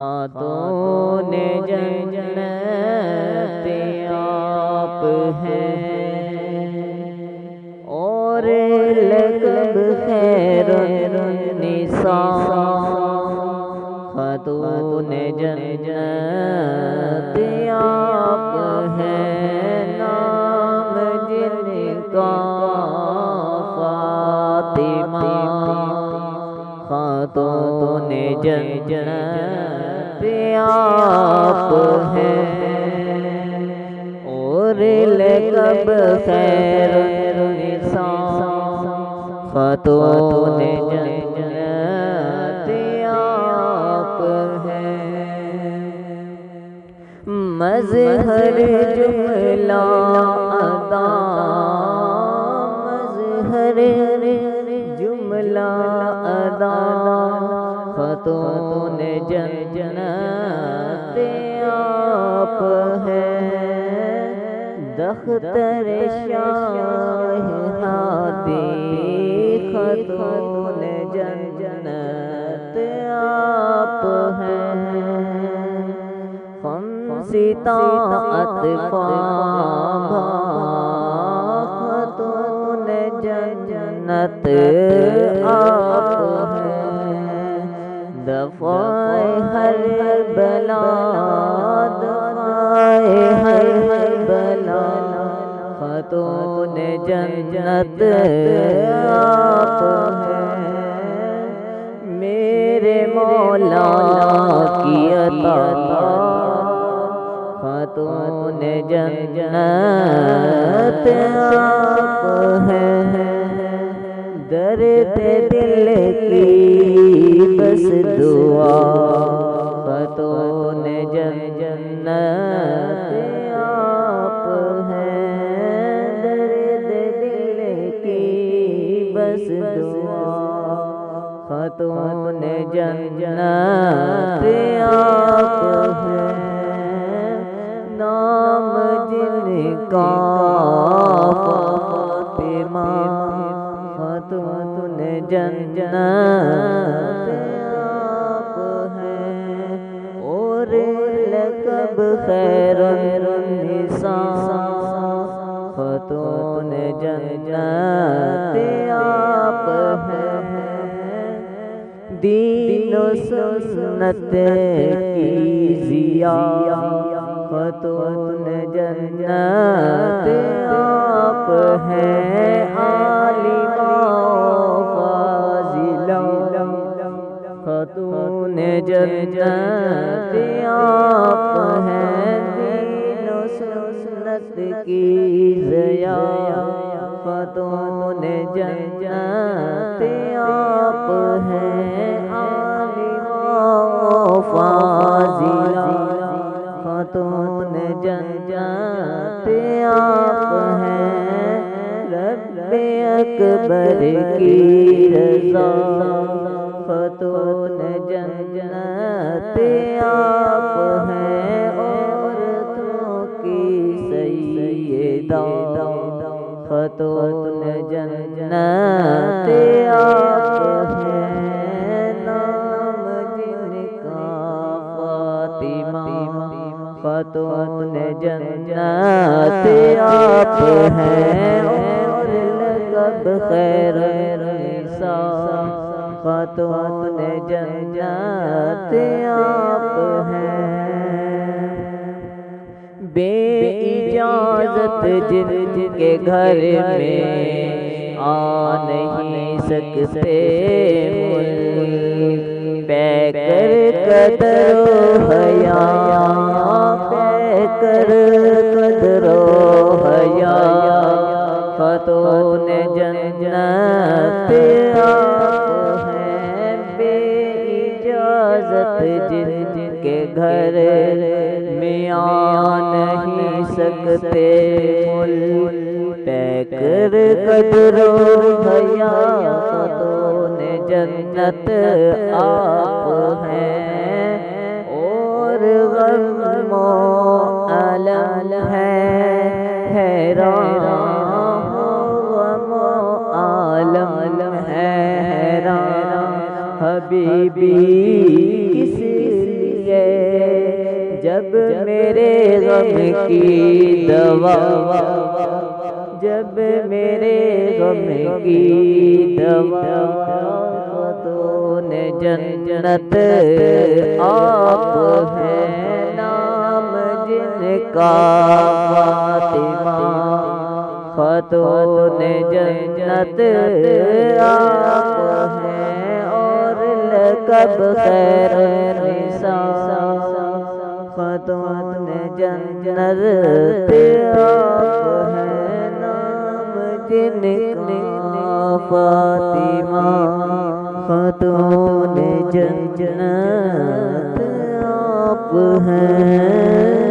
خاتون جنت آپ ہیں اور لقب خیر النساء خاتون جنت آپ ہیں نام جن کا فاطمہ خاتون جنت آپ ہیں اور لقب خیر النساء خاتون جنت آپ ہیں مظہر جملہ ادا مظہر جملہ ادا خاتون جنت آپ ہیں دختر شاہ ہادی خاتون جنت آپ ہیں خمسطا اطفال خاتون جنت آپ ہیں دفع ہر بلا دفع ہر بلا خاتون جنت آپ ہیں میرے مولا کی عطا خاتون جنت آپ ہیں درد دل کی بس دعا خاتون جنت آپ ہیں درد دل کی بس دعا خاتون جنت آپ ہیں نام جن کا فاطمہ خاتون جنت آپ ہیں اور لقب خیر النساء خاتون جنت آپ ہیں دین و سنت کی ضیا خاتون جنت آپ ہیں عالمہ فاضلہ خاتون جنت آپ ہیں دین و سنت کی ضیا خاتون جنت آپ ہیں عالمہ فاضلہ خاتون جنت آپ ہیں رب اکبر کی رضا خاتون جنت آپ ہیں عورتوں کی سیدہ خاتون جنت آپ ہیں نام جن کا فاطمہ خاتون جنت آپ ہیں اور لقب خیر النساء خاتون جنت آپ ہیں بے اجازت جن کے گھر میں آ نہیں سکتے ملک پے کر قدر و حیا پے کر قدر و حیا خاتون جنت آپ ہیں بے اجازت جن کے گھر میں آ نہیں سکتے ملک پے کر قدر و حیا خاتون جنت آپ ہیں اور غم و علم ہے حیران غم و عالم ہے حیران حبیبی کس لیے جب میرے غم کی دوا، جب میرے غم کی دوا، خاتون جنت آپ ہیں، نام جن کا فاطمہ، خاتون جنت آپ ہیں، اور لقب خیر النساء، خاتون جنت آپ ہیں، نام جن کا فاطمہ، خاتون جنت آپ ہیں۔